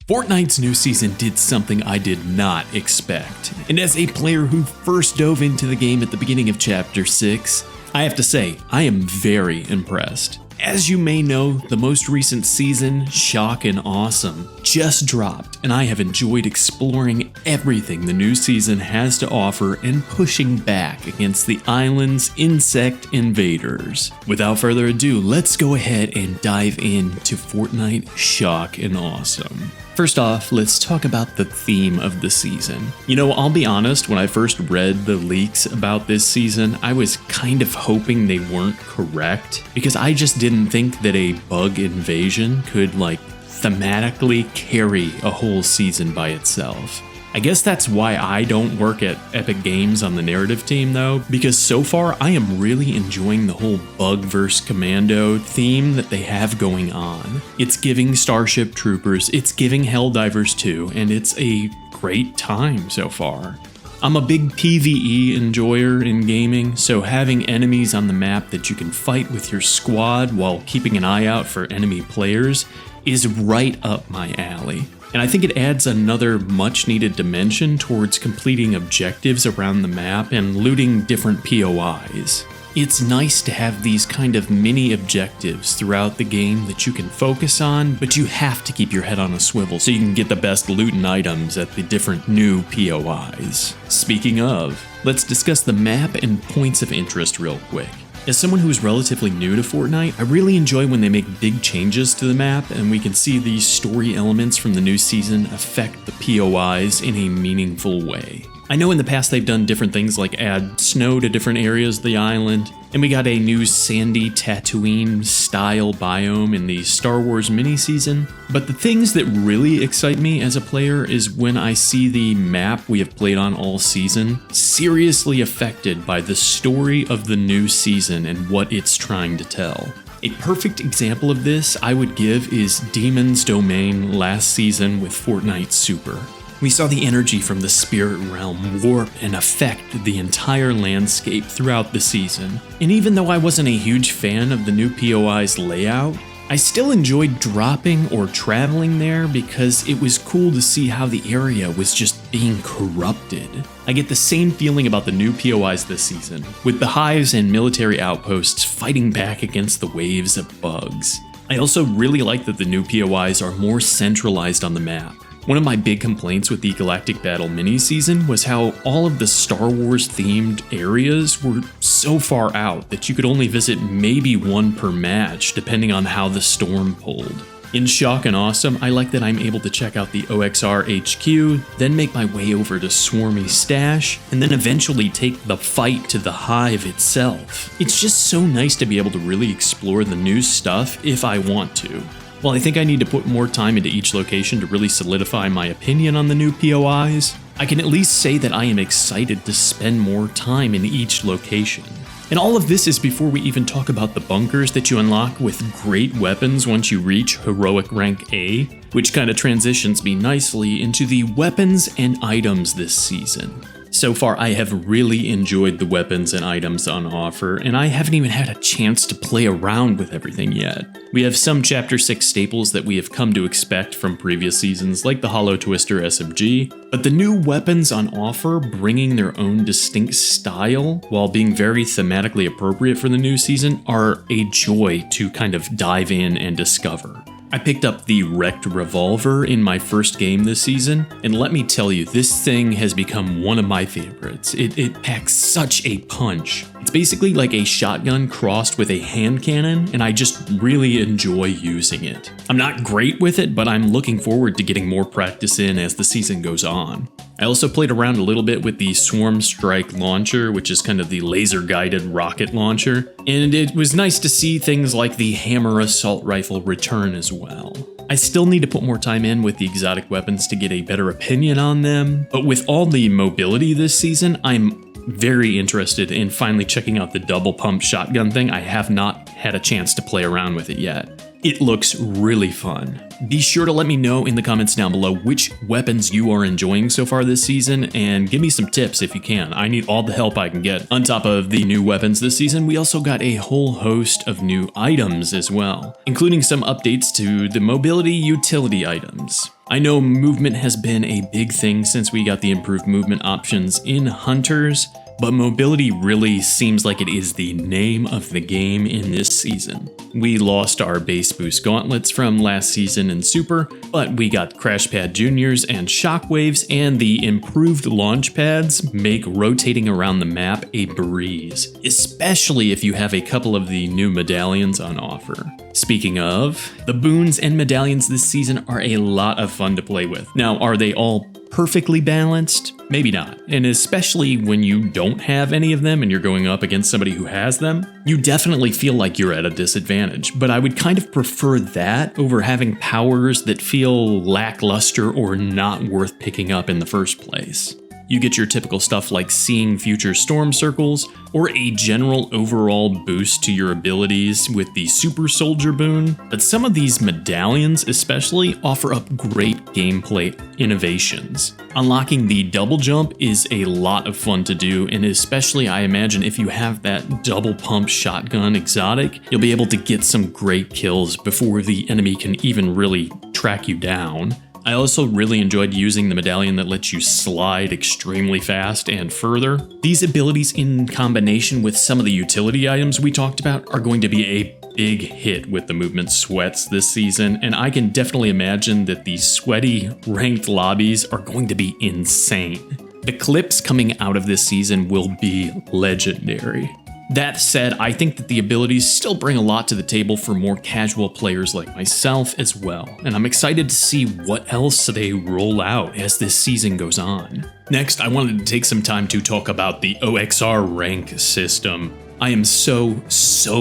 Fortnite's new season did something I did not expect, and as a player who first dove into the game at the beginning of Chapter 6, I have to say, I am very impressed. As you may know, the most recent season, Shock and Awesome, just dropped, and I have enjoyed exploring everything the new season has to offer and pushing back against the island's insect invaders. Without further ado, let's go ahead and dive into Fortnite Shock and Awesome. First off, let's talk about the theme of the season. You know, I'll be honest, when I first read the leaks about this season, I was kind of hoping they weren't correct, because I just didn't think that a bug invasion could, thematically carry a whole season by itself. I guess that's why I don't work at Epic Games on the narrative team though, because so far I am really enjoying the whole bug vs. commando theme that they have going on. It's giving Starship Troopers, it's giving Helldivers 2, and it's a great time so far. I'm a big PvE enjoyer in gaming, so having enemies on the map that you can fight with your squad while keeping an eye out for enemy players is right up my alley. And I think it adds another much-needed dimension towards completing objectives around the map and looting different POIs. It's nice to have these kind of mini objectives throughout the game that you can focus on, but you have to keep your head on a swivel so you can get the best loot and items at the different new POIs. Speaking of, let's discuss the map and points of interest real quick. As someone who's relatively new to Fortnite, I really enjoy when they make big changes to the map and we can see these story elements from the new season affect the POIs in a meaningful way. I know in the past they've done different things like add snow to different areas of the island, and we got a new sandy Tatooine style biome in the Star Wars mini-season, but the things that really excite me as a player is when I see the map we have played on all season seriously affected by the story of the new season and what it's trying to tell. A perfect example of this I would give is Demon's Domain last season with Fortnite Super. We saw the energy from the spirit realm warp and affect the entire landscape throughout the season. And even though I wasn't a huge fan of the new POI's layout, I still enjoyed dropping or traveling there because it was cool to see how the area was just being corrupted. I get the same feeling about the new POIs this season, with the hives and military outposts fighting back against the waves of bugs. I also really like that the new POIs are more centralized on the map. One of my big complaints with the Galactic Battle mini-season was how all of the Star Wars-themed areas were so far out that you could only visit maybe one per match, depending on how the storm pulled. In Shock and Awesome, I like that I'm able to check out the OXR HQ, then make my way over to Swarmy Stash, and then eventually take the fight to the Hive itself. It's just so nice to be able to really explore the new stuff if I want to. While I think I need to put more time into each location to really solidify my opinion on the new POIs, I can at least say that I am excited to spend more time in each location. And all of this is before we even talk about the bunkers that you unlock with great weapons once you reach Heroic Rank A, which kind of transitions me nicely into the weapons and items this season. So far, I have really enjoyed the weapons and items on offer, and I haven't even had a chance to play around with everything yet. We have some Chapter 6 staples that we have come to expect from previous seasons, like the Hollow Twister SMG, but the new weapons on offer, bringing their own distinct style while being very thematically appropriate for the new season, are a joy to kind of dive in and discover. I picked up the Wrecked Revolver in my first game this season, and let me tell you, this thing has become one of my favorites. It packs such a punch. It's basically like a shotgun crossed with a hand cannon, and I just really enjoy using it. I'm not great with it, but I'm looking forward to getting more practice in as the season goes on. I also played around a little bit with the Swarm Strike launcher, which is kind of the laser-guided rocket launcher, and it was nice to see things like the Hammer Assault Rifle return as well. I still need to put more time in with the exotic weapons to get a better opinion on them, but with all the mobility this season, I'm very interested in finally checking out the double pump shotgun thing. I have not had a chance to play around with it yet. It looks really fun. Be sure to let me know in the comments down below which weapons you are enjoying so far this season, and give me some tips if you can. I need all the help I can get. On top of the new weapons this season, we also got a whole host of new items as well, including some updates to the mobility utility items. I know movement has been a big thing since we got the improved movement options in Hunters, but mobility really seems like it is the name of the game in this season. We lost our base boost gauntlets from last season in Super, but we got Crash Pad Juniors and Shockwaves, and the improved launch pads make rotating around the map a breeze, especially if you have a couple of the new medallions on offer. Speaking of, the Boons and Medallions this season are a lot of fun to play with. Now, are they all perfectly balanced? Maybe not. And especially when you don't have any of them and you're going up against somebody who has them, you definitely feel like you're at a disadvantage. But I would kind of prefer that over having powers that feel lackluster or not worth picking up in the first place. You get your typical stuff like seeing future storm circles, or a general overall boost to your abilities with the Super Soldier boon, but some of these medallions especially offer up great gameplay innovations. Unlocking the double jump is a lot of fun to do, and especially I imagine if you have that double pump shotgun exotic, you'll be able to get some great kills before the enemy can even really track you down. I also really enjoyed using the medallion that lets you slide extremely fast and further. These abilities in combination with some of the utility items we talked about are going to be a big hit with the movement sweats this season, and I can definitely imagine that the sweaty ranked lobbies are going to be insane. The clips coming out of this season will be legendary. That said, I think that the abilities still bring a lot to the table for more casual players like myself as well, and I'm excited to see what else they roll out as this season goes on. Next, I wanted to take some time to talk about the OXR rank system. I am so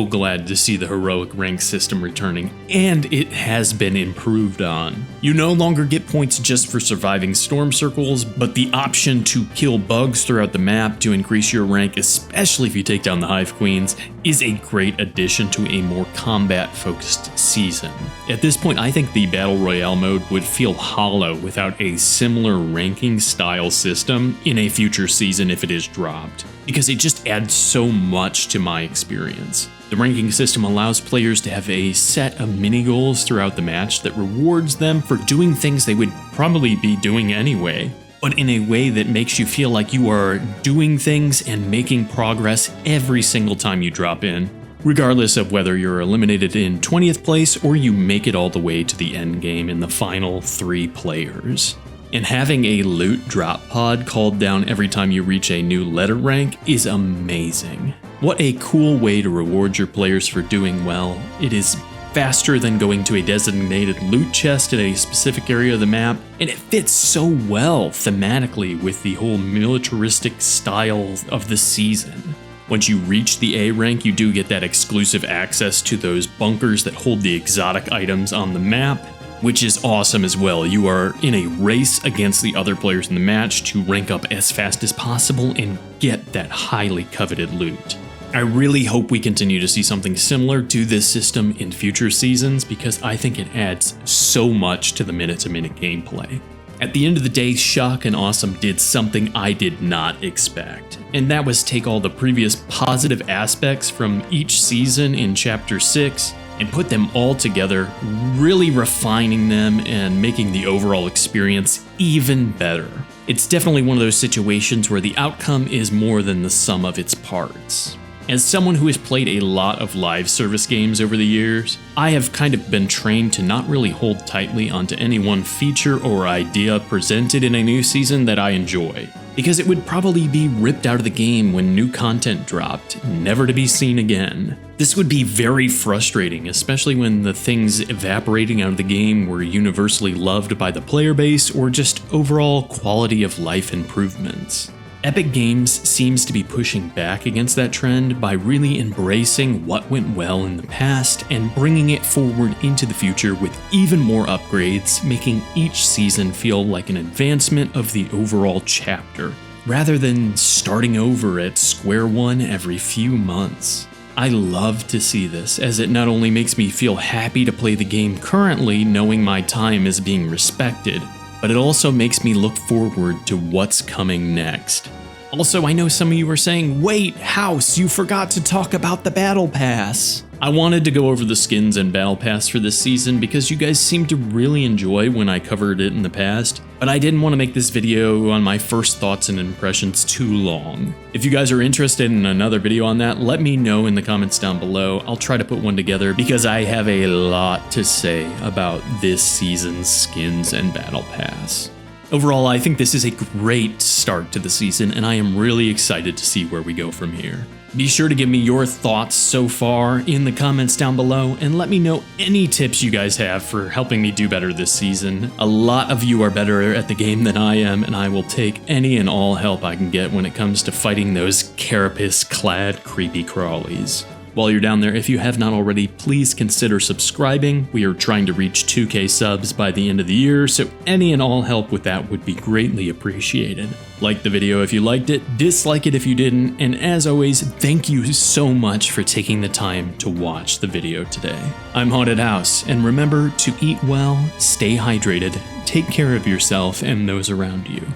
glad to see the heroic rank system returning, and it has been improved on. You no longer get points just for surviving storm circles, but the option to kill bugs throughout the map to increase your rank, especially if you take down the Hive Queens, is a great addition to a more combat-focused season. At this point, I think the Battle Royale mode would feel hollow without a similar ranking style system in a future season if it is dropped, because it just adds so much to my experience. The ranking system allows players to have a set of mini goals throughout the match that rewards them for doing things they would probably be doing anyway, but in a way that makes you feel like you are doing things and making progress every single time you drop in, regardless of whether you're eliminated in 20th place or you make it all the way to the end game in the final 3 players. And having a loot drop pod called down every time you reach a new letter rank is amazing. What a cool way to reward your players for doing well. It is faster than going to a designated loot chest in a specific area of the map, and it fits so well thematically with the whole militaristic style of the season. Once you reach the A rank, you do get that exclusive access to those bunkers that hold the exotic items on the map, which is awesome as well. You are in a race against the other players in the match to rank up as fast as possible and get that highly coveted loot. I really hope we continue to see something similar to this system in future seasons, because I think it adds so much to the minute-to-minute gameplay. At the end of the day, Shock and Awesome did something I did not expect, and that was take all the previous positive aspects from each season in Chapter 6 and put them all together, really refining them and making the overall experience even better. It's definitely one of those situations where the outcome is more than the sum of its parts. As someone who has played a lot of live service games over the years, I have kind of been trained to not really hold tightly onto any one feature or idea presented in a new season that I enjoy, because it would probably be ripped out of the game when new content dropped, never to be seen again. This would be very frustrating, especially when the things evaporating out of the game were universally loved by the player base or just overall quality of life improvements. Epic Games seems to be pushing back against that trend by really embracing what went well in the past and bringing it forward into the future with even more upgrades, making each season feel like an advancement of the overall chapter, rather than starting over at square one every few months. I love to see this, as it not only makes me feel happy to play the game currently knowing my time is being respected, but it also makes me look forward to what's coming next. Also, I know some of you are saying, wait, House, you forgot to talk about the Battle Pass. I wanted to go over the skins and battle pass for this season because you guys seemed to really enjoy when I covered it in the past, but I didn't want to make this video on my first thoughts and impressions too long. If you guys are interested in another video on that, let me know in the comments down below. I'll try to put one together because I have a lot to say about this season's skins and battle pass. Overall, I think this is a great start to the season, and I am really excited to see where we go from here. Be sure to give me your thoughts so far in the comments down below, and let me know any tips you guys have for helping me do better this season. A lot of you are better at the game than I am, and I will take any and all help I can get when it comes to fighting those carapace-clad creepy crawlies. While you're down there, if you have not already, please consider subscribing. We are trying to reach 2K subs by the end of the year, so any and all help with that would be greatly appreciated. Like the video if you liked it, dislike it if you didn't, and as always, thank you so much for taking the time to watch the video today. I'm Haunted House, and remember to eat well, stay hydrated, take care of yourself and those around you.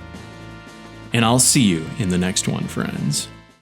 And I'll see you in the next one, friends.